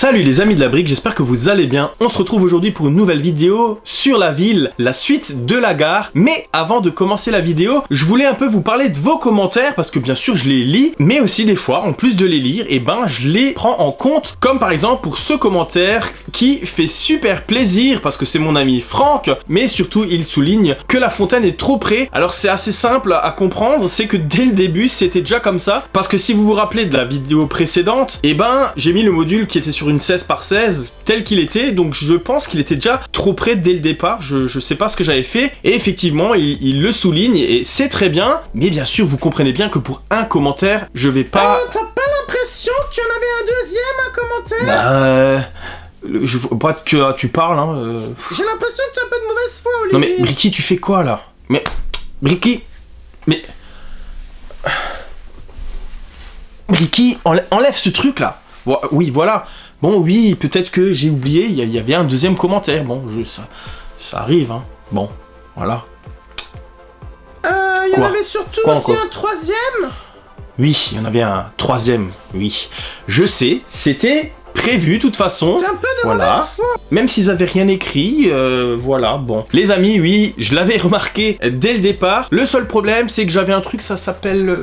Salut les amis de la brique, j'espère que vous allez bien. On se retrouve aujourd'hui pour une nouvelle vidéo sur la ville, la suite de la gare. Mais avant de commencer la vidéo, je voulais un peu vous parler de vos commentaires parce que bien sûr je les lis, mais aussi des fois, en plus de les lire, je les prends en compte. Comme par exemple pour ce commentaire qui fait super plaisir parce que c'est mon ami Franck, mais surtout il souligne que la fontaine est trop près. Alors c'est assez simple à comprendre, c'est que dès le début c'était déjà comme ça. Parce que si vous vous rappelez de la vidéo précédente, j'ai mis le module qui était sur une 16 par 16 tel qu'il était, donc je pense qu'il était déjà trop près dès le départ, je sais pas ce que j'avais fait, et effectivement il le souligne, et c'est très bien, mais bien sûr vous comprenez bien que pour un commentaire, je vais pas... T'as pas l'impression qu'il y en avait un deuxième, un commentaire? Je vois pas que tu parles, hein. J'ai l'impression que t'as un peu de mauvaise foi, Olivier. Non mais, Bricky, tu fais quoi, là? Mais, Bricky, Bricky, enlève ce truc, là. Oui, voilà. Bon, oui, peut-être que j'ai oublié, il y avait un deuxième commentaire. Bon, ça arrive, hein. Bon, voilà. Il y en avait surtout aussi un troisième. Oui, il y en avait un troisième, oui. Je sais, c'était prévu, de toute façon. C'est un peu de mauvaise foi. Même s'ils avaient rien écrit, voilà, bon. Les amis, oui, je l'avais remarqué dès le départ. Le seul problème, c'est que j'avais un truc, ça s'appelle...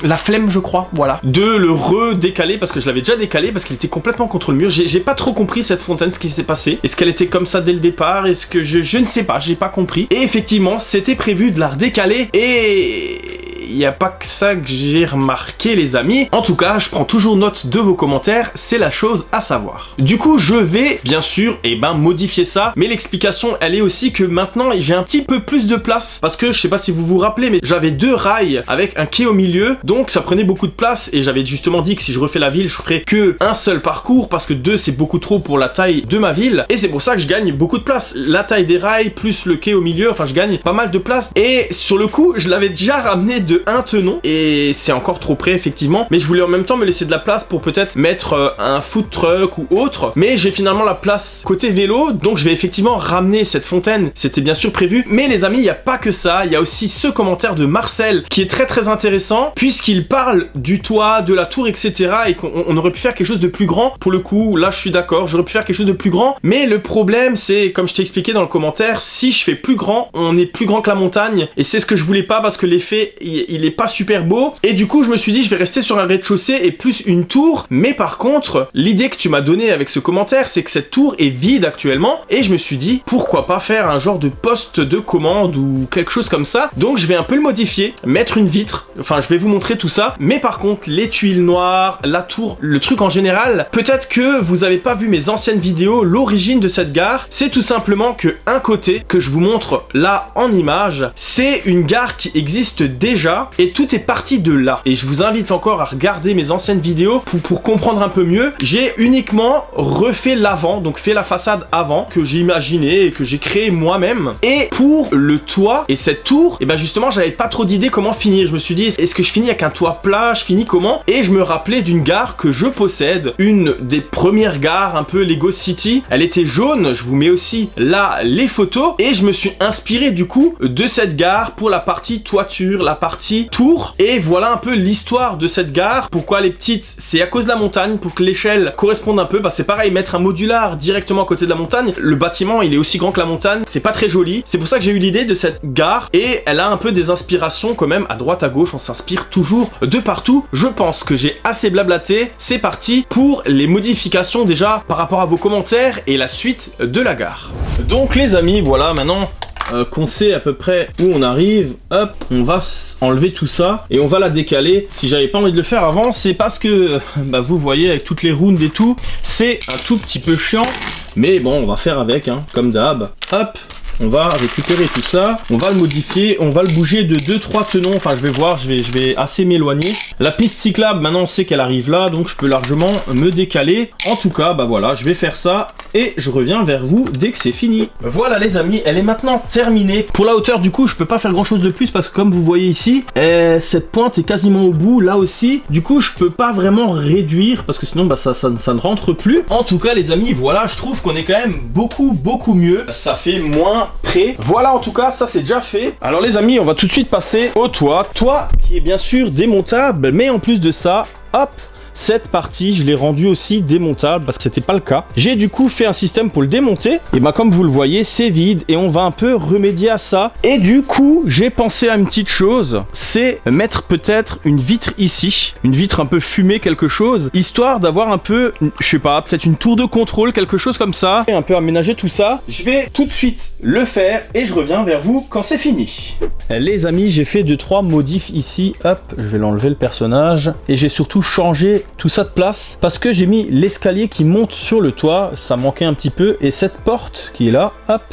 la flemme, je crois, voilà. De le redécaler, parce que je l'avais déjà décalé, parce qu'il était complètement contre le mur. J'ai pas trop compris cette fontaine, ce qui s'est passé. Est-ce qu'elle était comme ça dès le départ? Est-ce que je ne sais pas, j'ai pas compris. Et effectivement, c'était prévu de la redécaler, et... il n'y a pas que ça que j'ai remarqué, les amis. En tout cas, je prends toujours note de vos commentaires, c'est la chose à savoir. Du coup, je vais, bien sûr, modifier ça, mais l'explication, elle est aussi que maintenant, j'ai un petit peu plus de place, parce que, je sais pas si vous vous rappelez, mais j'avais deux rails avec un quai au milieu, donc ça prenait beaucoup de place, et j'avais justement dit que si je refais la ville, je ferais que un seul parcours, parce que deux, c'est beaucoup trop pour la taille de ma ville, et c'est pour ça que je gagne beaucoup de place. La taille des rails, plus le quai au milieu, enfin, je gagne pas mal de place, et sur le coup, je l'avais déjà ramené de un tenon, et c'est encore trop près effectivement, mais je voulais en même temps me laisser de la place pour peut-être mettre un food truck ou autre, mais j'ai finalement la place côté vélo, donc je vais effectivement ramener cette fontaine, c'était bien sûr prévu. Mais les amis, il n'y a pas que ça, il y a aussi ce commentaire de Marcel qui est très très intéressant, puisqu'il parle du toit, de la tour, etc., et qu'on aurait pu faire quelque chose de plus grand. Pour le coup, là je suis d'accord, j'aurais pu faire quelque chose de plus grand, mais le problème c'est, comme je t'ai expliqué dans le commentaire, si je fais plus grand, on est plus grand que la montagne, et c'est ce que je voulais pas, parce que l'effet il est pas super beau, et du coup je me suis dit je vais rester sur un rez-de-chaussée et plus une tour. Mais par contre, l'idée que tu m'as donnée avec ce commentaire, c'est que cette tour est vide actuellement, et je me suis dit pourquoi pas faire un genre de poste de commande ou quelque chose comme ça. Donc je vais un peu le modifier, mettre une vitre, enfin je vais vous montrer tout ça, mais par contre les tuiles noires, la tour, le truc en général, peut-être que vous avez pas vu mes anciennes vidéos. L'origine de cette gare, c'est tout simplement que un côté que je vous montre là en image, c'est une gare qui existe déjà, et tout est parti de là. Et je vous invite encore à regarder mes anciennes vidéos pour comprendre un peu mieux. J'ai uniquement refait l'avant, donc fait la façade avant, que j'ai imaginé et que j'ai créé moi-même. Et pour le toit et cette tour, justement j'avais pas trop d'idées comment finir. Je me suis dit, est-ce que je finis avec un toit plat, je finis comment? Et je me rappelais d'une gare que je possède, une des premières gares un peu Lego City. Elle était jaune, je vous mets aussi là les photos, et je me suis inspiré du coup de cette gare pour la partie toiture, la partie tour. Et voilà un peu l'histoire de cette gare. Pourquoi les petites? C'est à cause de la montagne, pour que l'échelle corresponde un peu. C'est pareil, mettre un modular directement à côté de la montagne, le bâtiment il est aussi grand que la montagne, c'est pas très joli. C'est pour ça que j'ai eu l'idée de cette gare, et elle a un peu des inspirations quand même à droite à gauche, on s'inspire toujours de partout. Je pense que j'ai assez blablaté, c'est parti pour les modifications déjà par rapport à vos commentaires et la suite de la gare. Donc les amis, voilà, maintenant qu'on sait à peu près où on arrive, hop, on va enlever tout ça et on va la décaler. Si j'avais pas envie de le faire avant, c'est parce que vous voyez avec toutes les rounds et tout, c'est un tout petit peu chiant, mais bon, on va faire avec, hein, comme d'hab. Hop, on va récupérer tout ça, on va le modifier, on va le bouger de 2-3 tenons, enfin je vais voir, je vais assez m'éloigner. La piste cyclable, maintenant on sait qu'elle arrive là, donc je peux largement me décaler. En tout cas, voilà, je vais faire ça et je reviens vers vous dès que c'est fini. Voilà les amis, elle est maintenant terminée. Pour la hauteur du coup, je peux pas faire grand chose de plus parce que comme vous voyez ici, cette pointe est quasiment au bout, là aussi. Du coup, je peux pas vraiment réduire parce que sinon ça ne rentre plus. En tout cas les amis, voilà, je trouve qu'on est quand même beaucoup mieux. Ça fait moins près. Voilà, en tout cas, ça c'est déjà fait. Alors les amis, on va tout de suite passer au toit. Toit qui est bien sûr démontable, mais en plus de ça, hop, cette partie, je l'ai rendue aussi démontable parce que c'était pas le cas. J'ai du coup fait un système pour le démonter. Et bah comme vous le voyez, c'est vide et on va un peu remédier à ça. Et du coup, j'ai pensé à une petite chose, c'est mettre peut-être une vitre ici, une vitre un peu fumée, quelque chose, histoire d'avoir un peu, je sais pas, peut-être une tour de contrôle, quelque chose comme ça, et un peu aménager tout ça. Je vais tout de suite le faire et je reviens vers vous quand c'est fini. Les amis, j'ai fait 2-3 modifs ici. Hop, je vais l'enlever le personnage. Et j'ai surtout changé tout ça de place parce que j'ai mis l'escalier qui monte sur le toit. Ça manquait un petit peu. Et cette porte qui est là, hop,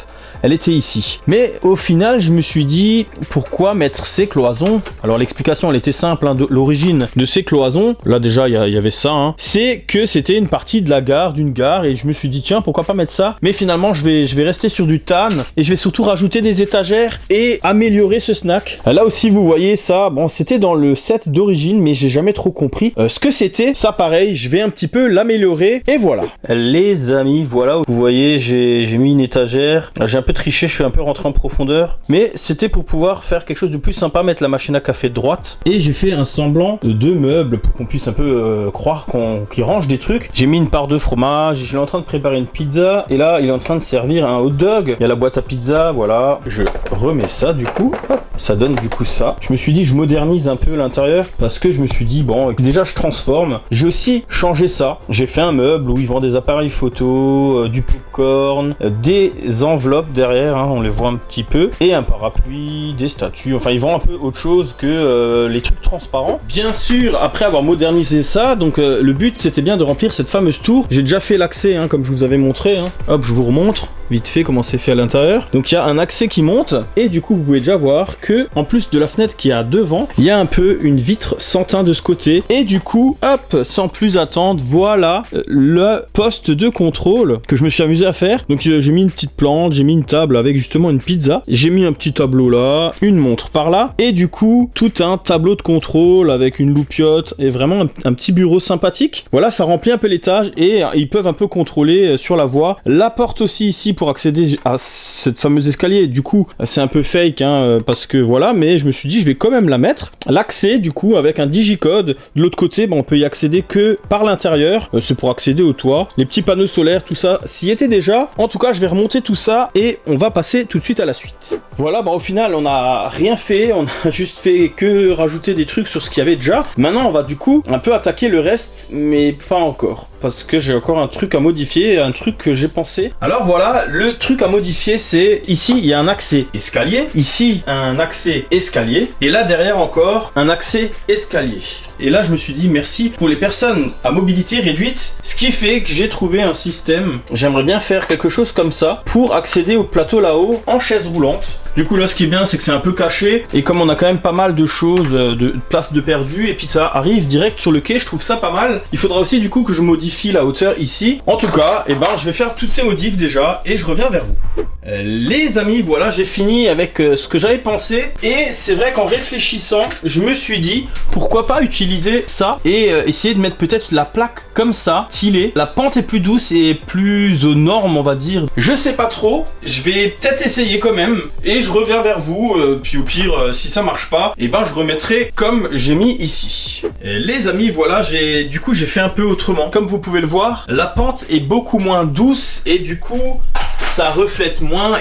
elle était ici. Mais au final, je me suis dit, pourquoi mettre ces cloisons? Alors l'explication, elle était simple, hein, de l'origine de ces cloisons, là déjà, il y avait ça, hein, c'est que c'était une partie de la gare, d'une gare, et je me suis dit, tiens, pourquoi pas mettre ça? Mais finalement, je vais rester sur du tan, et je vais surtout rajouter des étagères, et améliorer ce snack. Là aussi, vous voyez ça, bon, c'était dans le set d'origine, mais j'ai jamais trop compris ce que c'était. Ça, pareil, je vais un petit peu l'améliorer, et voilà. Les amis, voilà, vous voyez, j'ai mis une étagère, j'ai un peu triché, je suis un peu rentré en profondeur, mais c'était pour pouvoir faire quelque chose de plus sympa, mettre la machine à café droite, et j'ai fait un semblant de meubles pour qu'on puisse un peu croire qu'il range des trucs. J'ai mis une part de fromage, je suis en train de préparer une pizza, et là il est en train de servir un hot dog, il y a la boîte à pizza, voilà, je remets ça du coup, hop, ça donne du coup ça. Je me suis dit je modernise un peu l'intérieur, parce que je me suis dit bon, déjà je transforme, j'ai aussi changé ça, j'ai fait un meuble où ils vendent des appareils photo, du popcorn, des enveloppes derrière, hein, on les voit un petit peu, et un parapluie, des statues, enfin ils vendent un peu autre chose que les trucs transparents. Bien sûr, après avoir modernisé ça, donc le but c'était bien de remplir cette fameuse tour. J'ai déjà fait l'accès, hein, comme je vous avais montré, hein. Hop, je vous remontre vite fait comment c'est fait à l'intérieur. Donc il y a un accès qui monte, et du coup vous pouvez déjà voir que en plus de la fenêtre qui a devant, il y a un peu une vitre sans teint de ce côté, et du coup, hop, sans plus attendre, voilà le poste de contrôle que je me suis amusé à faire. Donc j'ai mis une petite plante, j'ai mis une table avec justement une pizza, j'ai mis un petit tableau là, une montre par là, et du coup tout un tableau de contrôle avec une loupiote et vraiment un petit bureau sympathique. Voilà, ça remplit un peu l'étage et ils peuvent un peu contrôler sur la voie. La porte aussi ici pour accéder à cette fameuse escalier, du coup c'est un peu fake, hein, parce que voilà, mais je me suis dit je vais quand même la mettre. L'accès du coup avec un digicode, de l'autre côté on peut y accéder que par l'intérieur, c'est pour accéder au toit, les petits panneaux solaires, tout ça s'y était déjà. En tout cas je vais remonter tout ça et on va passer tout de suite à la suite. Voilà, au final on n'a rien fait, on a juste fait que rajouter des trucs sur ce qu'il y avait déjà. Maintenant on va du coup un peu attaquer le reste, mais pas encore, parce que j'ai encore un truc à modifier, un truc que j'ai pensé. Alors voilà, le truc à modifier c'est, ici il y a un accès escalier, ici un accès escalier, et là derrière encore un accès escalier. Et là je me suis dit merci pour les personnes à mobilité réduite, ce qui fait que j'ai trouvé un système, j'aimerais bien faire quelque chose comme ça, pour accéder au plateau là-haut en chaise roulante. Du coup là ce qui est bien c'est que c'est un peu caché, et comme on a quand même pas mal de choses, de places de perdu, et puis ça arrive direct sur le quai, je trouve ça pas mal. Il faudra aussi du coup que je modifie la hauteur ici. En tout cas, je vais faire toutes ces modifs déjà, et je reviens vers vous. Les amis, voilà, j'ai fini avec ce que j'avais pensé, et c'est vrai qu'en réfléchissant, je me suis dit pourquoi pas utiliser ça, et essayer de mettre peut-être la plaque comme ça, stylée. La pente est plus douce et plus aux normes on va dire. Je sais pas trop, je vais peut-être essayer quand même, et je reviens vers vous, puis au pire, si ça marche pas, je remettrai comme j'ai mis ici. Les amis, voilà, j'ai fait un peu autrement. Comme vous pouvez le voir, la pente est beaucoup moins douce, et du coup, ça reflète moins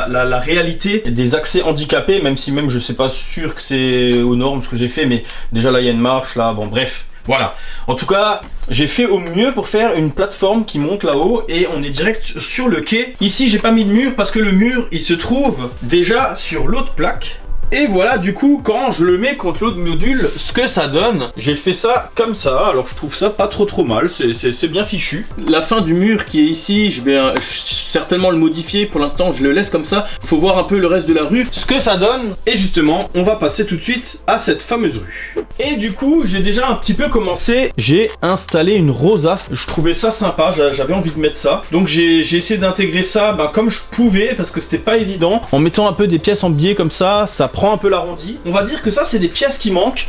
la réalité des accès handicapés, même si je sais pas sûr que c'est aux normes ce que j'ai fait, mais déjà là il y a une marche, là, bon bref. Voilà, en tout cas, j'ai fait au mieux pour faire une plateforme qui monte là-haut, et on est direct sur le quai. Ici, j'ai pas mis de mur parce que le mur, il se trouve déjà sur l'autre plaque. Et voilà, du coup, quand je le mets contre l'autre module, ce que ça donne, j'ai fait ça comme ça. Alors je trouve ça pas trop mal, c'est bien fichu. La fin du mur qui est ici, je vais certainement le modifier. Pour l'instant, je le laisse comme ça. Faut voir un peu le reste de la rue, ce que ça donne. Et justement, on va passer tout de suite à cette fameuse rue. Et du coup, j'ai déjà un petit peu commencé. J'ai installé une rosace. Je trouvais ça sympa, j'avais envie de mettre ça. Donc j'ai essayé d'intégrer ça comme je pouvais, parce que c'était pas évident. En mettant un peu des pièces en biais comme ça, ça prend prend un peu l'arrondi. On va dire que ça c'est des pièces qui manquent.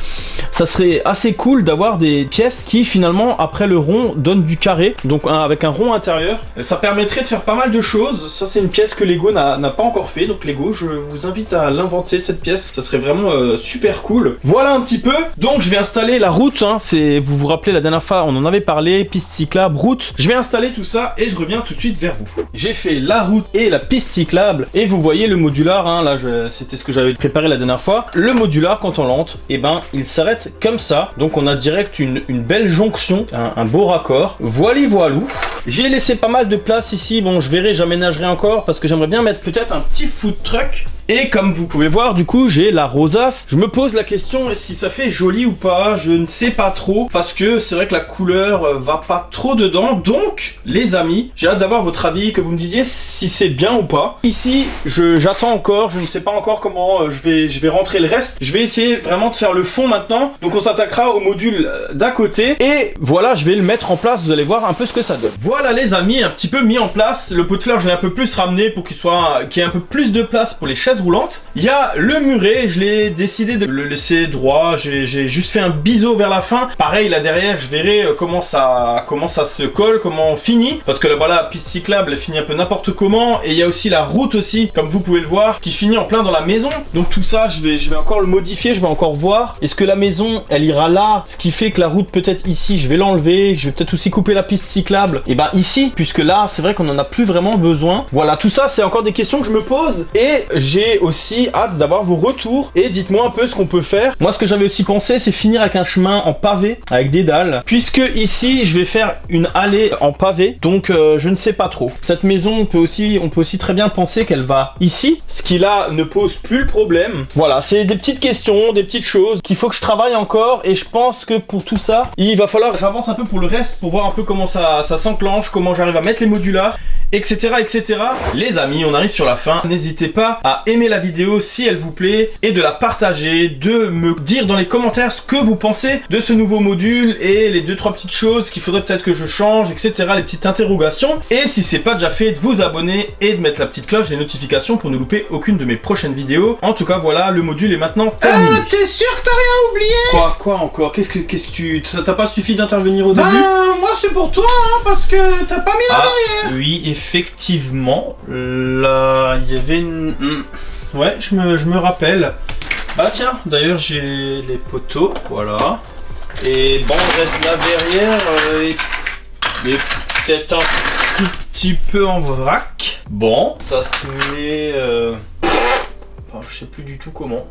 Ça serait assez cool d'avoir des pièces qui finalement après le rond donnent du carré, donc avec un rond intérieur. Ça permettrait de faire pas mal de choses. Ça c'est une pièce que Lego n'a pas encore fait, donc Lego je vous invite à l'inventer cette pièce, ça serait vraiment super cool. Voilà un petit peu, donc je vais installer la route, hein. Vous vous rappelez la dernière fois on en avait parlé, piste cyclable, route. Je vais installer tout ça et je reviens tout de suite vers vous. J'ai fait la route et la piste cyclable et vous voyez le modular, hein, là c'était ce que j'avais préparé la dernière fois. Le modular quand on l'entre, et ben il s'arrête comme ça, donc on a direct une belle jonction, un beau raccord. Voilou. J'ai laissé pas mal de place ici, bon je verrai, j'aménagerai encore parce que j'aimerais bien mettre peut-être un petit food truck. Et comme vous pouvez voir, du coup, j'ai la rosace. Je me pose la question, est-ce que ça fait joli ou pas? Je ne sais pas trop, parce que c'est vrai que la couleur va pas trop dedans. Donc, les amis, j'ai hâte d'avoir votre avis, que vous me disiez si c'est bien ou pas. Ici, j'attends encore, je ne sais pas encore comment je vais rentrer le reste. Je vais essayer vraiment de faire le fond maintenant. Donc, on s'attaquera au module d'à côté. Et voilà, je vais le mettre en place, vous allez voir un peu ce que ça donne. Voilà les amis, un petit peu mis en place. Le pot de fleurs, je l'ai un peu plus ramené pour qu'il y ait un peu plus de place pour les chaises roulante. Il y a le muret, je l'ai décidé de le laisser droit, j'ai juste fait un biseau vers la fin. Pareil là derrière, je verrai comment ça se colle, comment on finit, parce que là voilà, la piste cyclable elle finit un peu n'importe comment, et il y a aussi la route aussi, comme vous pouvez le voir, qui finit en plein dans la maison. Donc tout ça, je vais encore le modifier, je vais encore voir. Est-ce que la maison, elle ira là, ce qui fait que la route peut-être ici, je vais l'enlever, je vais peut-être aussi couper la piste cyclable, et ben ici, puisque là, c'est vrai qu'on en a plus vraiment besoin. Voilà, tout ça, c'est encore des questions que je me pose, et j'ai aussi hâte d'avoir vos retours et dites-moi un peu ce qu'on peut faire. Moi ce que j'avais aussi pensé c'est finir avec un chemin en pavé avec des dalles, puisque ici je vais faire une allée en pavé, donc je ne sais pas trop. Cette maison on peut aussi très bien penser qu'elle va ici, ce qui là ne pose plus le problème. Voilà, c'est des petites questions, des petites choses qu'il faut que je travaille encore, et je pense que pour tout ça il va falloir que j'avance un peu pour le reste, pour voir un peu comment ça s'enclenche, comment j'arrive à mettre les modulars, etc. Les amis, on arrive sur la fin. N'hésitez pas à aimer la vidéo si elle vous plaît et de la partager, de me dire dans les commentaires ce que vous pensez de ce nouveau module et les 2-3 petites choses qu'il faudrait peut-être que je change, etc. Les petites interrogations. Et si c'est pas déjà fait, de vous abonner et de mettre la petite cloche des notifications pour ne louper aucune de mes prochaines vidéos. En tout cas, voilà, le module est maintenant terminé. T'es sûr que t'as rien oublié? Quoi encore? Qu'est-ce que tu... Ça t'a pas suffi d'intervenir au début? Moi c'est pour toi, hein, parce que t'as pas mis la derrière. Oui, effectivement. Là, il y avait une... Ouais, je me rappelle. Ah tiens, d'ailleurs j'ai les poteaux, voilà. Et bon, on reste la verrière et peut-être un tout petit peu en vrac. Bon, ça se met... Enfin, je sais plus du tout comment.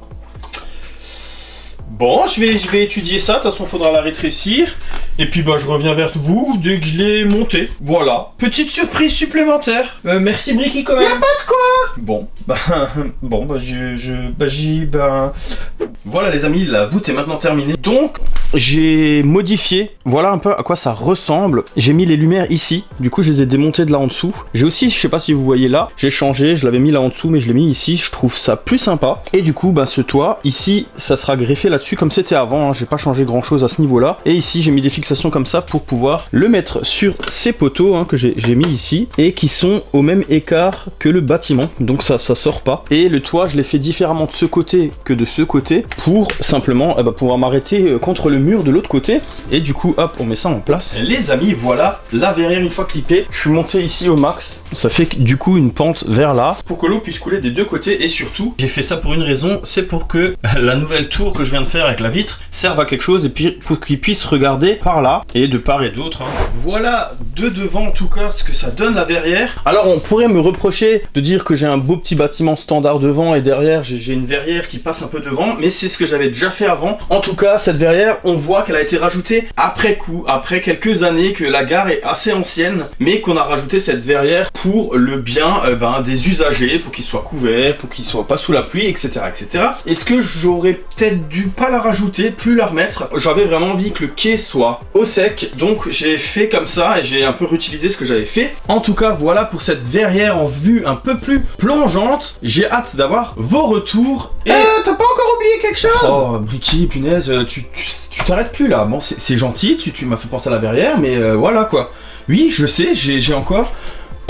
Bon, je vais étudier ça, de toute façon il faudra la rétrécir. Et puis bah je reviens vers vous dès que je l'ai monté. Voilà, petite surprise supplémentaire. Merci Bricky quand même. Y'a pas de quoi. Voilà les amis, la voûte est maintenant terminée. Donc j'ai modifié, voilà un peu à quoi ça ressemble. J'ai mis les lumières ici, du coup je les ai démontées de là en dessous. J'ai aussi, je sais pas si vous voyez là, j'ai changé, je l'avais mis là en dessous mais je l'ai mis ici, je trouve ça plus sympa. Et du coup bah ce toit, ici ça sera greffé là-dessus comme c'était avant, hein. J'ai pas changé grand chose à ce niveau là. Et ici j'ai mis des fixations comme ça pour pouvoir le mettre sur ces poteaux, hein, que j'ai mis ici et qui sont au même écart que le bâtiment, donc ça sort pas. Et le toit je l'ai fait différemment de ce côté que de ce côté pour simplement pouvoir m'arrêter contre le mur de l'autre côté. Et du coup hop, on met ça en place. Les amis, voilà la verrière une fois clippée. Je suis monté ici au max, ça fait du coup une pente vers là pour que l'eau puisse couler des deux côtés. Et surtout j'ai fait ça pour une raison, c'est pour que la nouvelle tour que je viens de faire avec la vitre serve à quelque chose, et puis pour qu'il puisse regarder par là et de part et d'autre, hein. Voilà de devant en tout cas ce que ça donne la verrière. Alors on pourrait me reprocher de dire que j'ai un beau petit bâtiment standard devant et derrière j'ai une verrière qui passe un peu devant, mais c'est ce que j'avais déjà fait avant. En tout cas cette verrière, on voit qu'elle a été rajoutée après coup, après quelques années, que la gare est assez ancienne, mais qu'on a rajouté cette verrière pour le bien des usagers, pour qu'ils soient couverts, pour qu'ils soient pas sous la pluie, etc. Est-ce que j'aurais peut-être dû pas la rajouter, plus la remettre? J'avais vraiment envie que le quai soit au sec, donc j'ai fait comme ça et j'ai un peu réutilisé ce que j'avais fait. En tout cas voilà pour cette verrière en vue un peu plus plongeante. J'ai hâte d'avoir vos retours. Et t'as pas encore oublié quelque chose? Oh Bricky, punaise, tu t'arrêtes plus là. Bon c'est gentil, tu m'as fait penser à la verrière, mais voilà quoi. Oui je sais, j'ai encore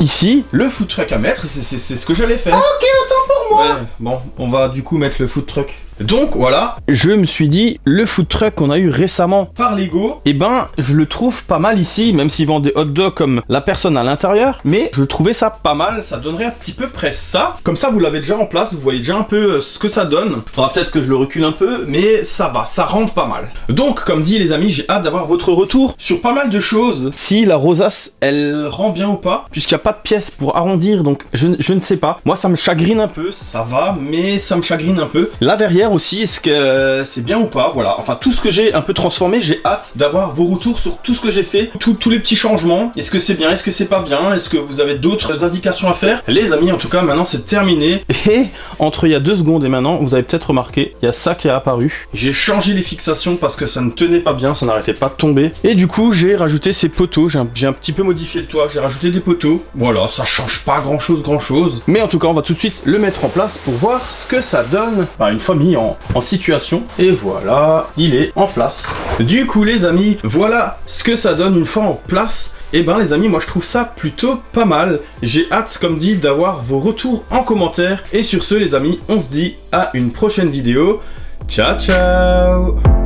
ici le food truck à mettre, c'est ce que j'allais faire. Ok, autant pour moi. Ouais, bon, on va du coup mettre le food truck. Donc voilà, je me suis dit, le food truck qu'on a eu récemment par Lego, eh ben je le trouve pas mal ici, même s'ils vendent des hot dogs comme la personne à l'intérieur, mais je trouvais ça pas mal, ça donnerait un petit peu près ça. Comme ça vous l'avez déjà en place, vous voyez déjà un peu ce que ça donne. Faudra peut-être que je le recule un peu, mais ça va, ça rentre pas mal. Donc comme dit les amis, j'ai hâte d'avoir votre retour sur pas mal de choses. Si la rosace, elle rend bien ou pas, puisqu'il n'y a pas de pièce pour arrondir, donc je ne sais pas. Moi ça me chagrine un peu, ça va, mais ça me chagrine un peu. Là derrière aussi, est-ce que c'est bien ou pas, voilà, enfin tout ce que j'ai un peu transformé, j'ai hâte d'avoir vos retours sur tout ce que j'ai fait, tous les petits changements, est-ce que c'est bien, est-ce que c'est pas bien, est-ce que vous avez d'autres indications à faire. Les amis, en tout cas maintenant c'est terminé, et entre il y a 2 secondes et maintenant, vous avez peut-être remarqué, il y a ça qui est apparu, j'ai changé les fixations parce que ça ne tenait pas bien, ça n'arrêtait pas de tomber, et du coup j'ai rajouté ces poteaux, j'ai un petit peu modifié le toit, j'ai rajouté des poteaux, voilà, ça change pas grand chose, mais en tout cas on va tout de suite le mettre en place pour voir ce que ça donne, une fois mis en situation, et voilà, il est en place. Du coup les amis, voilà ce que ça donne une fois en place. Et ben les amis, moi je trouve ça plutôt pas mal. J'ai hâte, comme dit, d'avoir vos retours en commentaire. Et sur ce les amis, on se dit à une prochaine vidéo. Ciao ciao.